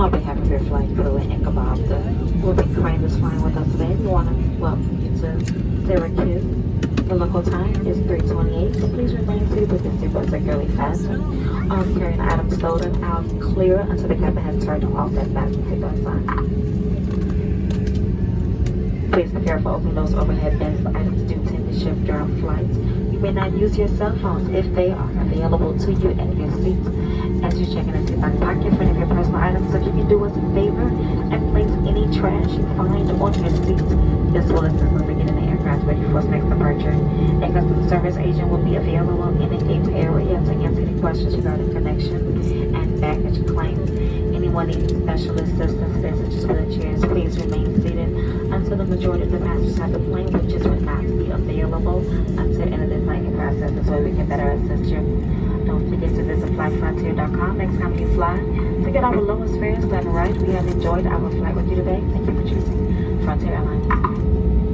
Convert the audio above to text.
On behalf of your flight crew and Ichabod, we'll be Crane is flying with us today. We want to welcome you to Syracuse. The local time is 3:28, so please remain seated with your seatbelt securely fastened. All carrying items stolen out clear until the captain has turned off that fasten seatbelt sign. Please be careful opening those overhead bins. The items do tend to shift during flights. You may not use your cell phones if they are available to you in your seat. As you check in the seat back pocket for any of your personal items, so if you can do us a favor and place any trash you find on your seat, this will assist us in getting the aircraft ready for its next departure. A customer service agent will be available in the gate area to answer any questions regarding connections and baggage claims. Anyone needing special assistance, such as wheelchairs, please remain seated until the majority of the passengers have the plane, which is will not be available until the end of the planning process. This way we can better assist you. Don't forget to visit flyfrontier.com next time you fly to get our lowest fares done right. We have enjoyed our flight with you today. Thank you for choosing Frontier Airlines.